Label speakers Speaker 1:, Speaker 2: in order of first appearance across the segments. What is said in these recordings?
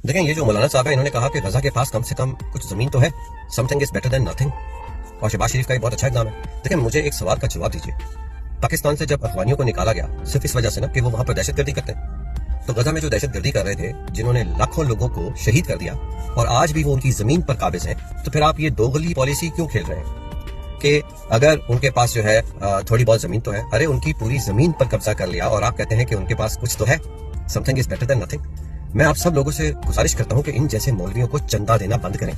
Speaker 1: دیکھیں یہ جو مولانا صاحب ہے انہوں نے کہا کہ غزہ کے پاس کم سے کم کچھ زمین تو ہے، some thing is better than nothing, اور شہباز شریف کا یہ بہت اچھا اقدام ہے۔ دیکھیں مجھے ایک سوال کا جواب دیجیے، پاکستان سے جب افغانیوں کو نکالا گیا صرف اس وجہ سے نا کہ وہ وہاں پر دہشت گردی کرتے ہیں، تو غزہ میں جو دہشت گردی کر رہے تھے جنہوں نے لاکھوں لوگوں کو شہید کر دیا اور آج بھی وہ ان کی زمین پر قابض ہیں، تو پھر آپ یہ دوغلی پالیسی کیوں کھیل رہے ہیں کہ اگر ان کے پاس جو ہے تھوڑی بہت زمین تو ہے، ارے ان کی پوری زمین پر قبضہ کر لیا اور آپ کہتے ہیں کہ ان کے پاس کچھ تو ہے، some thing is better than nothing. میں آپ سب لوگوں سے گزارش کرتا ہوں کہ ان جیسے مولویوں کو چندہ دینا بند کریں،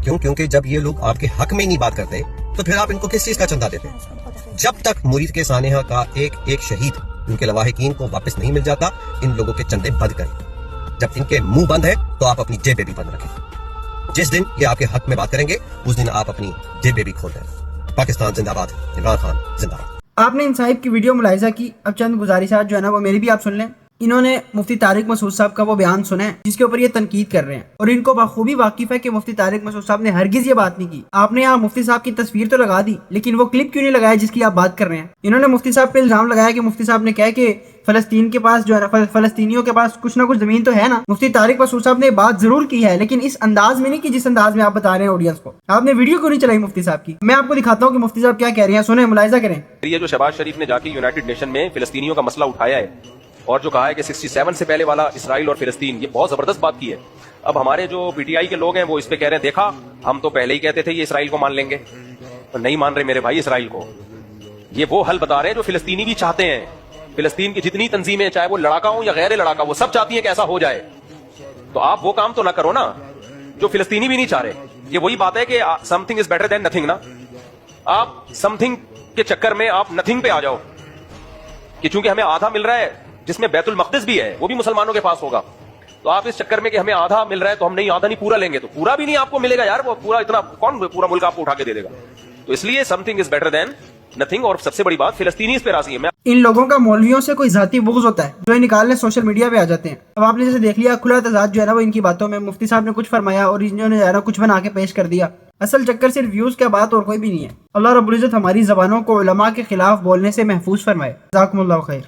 Speaker 1: کیونکہ جب یہ لوگ آپ کے حق میں ہی نہیں بات کرتے تو پھر آپ ان کو کس چیز کا چندہ دیتے ہیں؟ جب تک مرید کے سانحہ کا ایک شہید ان کے لواحقین کو واپس نہیں مل جاتا، ان لوگوں کے چندے بند کریں۔ جب ان کے منہ بند ہے تو آپ اپنی جیبیں بھی بند رکھیں۔ جس دن یہ آپ کے حق میں بات کریں گے اس دن آپ اپنی جیبیں بھی کھول دیں۔ پاکستان زندہ باد، عمران خان زندہ باد۔
Speaker 2: آپ نے ان صاحب کی ویڈیو ملاحظہ کی، اب چند گزارشات جو ہے نا وہ میری بھی آپ سن لیں۔ انہوں نے مفتی طارق مسعود صاحب کا وہ بیان سنا ہے جس کے اوپر یہ تنقید کر رہے ہیں، اور ان کو بخوبی واقف ہے کہ مفتی طارق مسعود صاحب نے ہرگز یہ بات نہیں کی۔ آپ نے یہاں مفتی صاحب کی تصویر تو لگا دی لیکن وہ کلپ کیوں نہیں لگایا جس کی آپ بات کر رہے ہیں؟ انہوں نے مفتی صاحب پہ الزام لگایا کہ مفتی صاحب نے کہا کہ فلسطین کے پاس جو ہے نا فلسطینیوں کے پاس کچھ نہ کچھ زمین تو ہے نا۔ مفتی طارق مسعود صاحب نے بات ضرور کی ہے لیکن اس انداز میں نہیں کہ جس انداز میں آپ بتا رہے ہیں آڈینس کو۔ آپ نے ویڈیو کیوں نہیں چلائی مفتی صاحب کی؟ میں آپ کو دکھاتا ہوں کہ مفتی صاحب کیا کہہ رہے ہیں، سنیں، ملاحظہ کریں۔
Speaker 3: یہ جو شہباز شریف نے جا کے یونائٹڈ نیشن میں فلسطینیوں کا مسئلہ اٹھایا ہے اور جو کہا ہے کہ 67 سے پہلے والا اسرائیل اور فلسطین، یہ بہت زبردست بات کی ہے۔ اب ہمارے جو پی ٹی آئی کے لوگ ہیں وہ اس پہ کہہ رہے ہیں دیکھا ہم تو پہلے ہی کہتے تھے یہ اسرائیل کو مان لیں گے، نہیں مان رہے میرے بھائی اسرائیل کو۔ یہ وہ حل بتا رہے ہیں جو فلسطینی بھی چاہتے ہیں۔ فلسطین کی جتنی تنظیمیں چاہے وہ لڑاکا ہوں یا غیر لڑاکا، وہ سب چاہتی ہیں کہ ایسا ہو جائے۔ تو آپ وہ کام تو نہ کرو نا جو فلسطینی بھی نہیں چاہ رہے۔ یہ وہی بات ہے کہ some thing is better than nothing نا۔ آپ سم تھنگ کے چکر میں آپ نتھنگ پہ آ جاؤ کہ چونکہ ہمیں آدھا مل رہا ہے جس میں بیت المقدس بھی ہے، وہ بھی مسلمانوں کے پاس ہوگا، تو آپ اس چکر میں کہ ہمیں آدھا مل رہا ہے تو ہم نہیں آدھا نہیں پورا لیں گے، تو پورا بھی نہیں آپ کو ملے گا یار، وہ پورا اتنا کون پورا ملک آپ کو اٹھا کے دے دے گا؟ تو اس لیے some thing is better than nothing. اور سب سے بڑی بات فلسطینی اس پہ راضی ہے۔ میں
Speaker 2: ان لوگوں کا مولویوں سے کوئی ذاتی بغض ہوتا ہے جو نکالنے سوشل میڈیا پہ آ جاتے ہیں۔ اب آپ نے جیسے دیکھ لیا کھلا تضاد جو ہے نا وہ ان کی باتوں میں، مفتی صاحب نے کچھ فرمایا اور انہوں نے جو ہے نا کچھ بنا کے پیش کر دیا۔ اصل چکر صرف ویوز کا بات اور کوئی بھی نہیں ہے۔ اللہ رب العزت ہماری زبانوں کو علماء کے خلاف بولنے سے محفوظ فرمائے۔ جزاکم اللہ خیر۔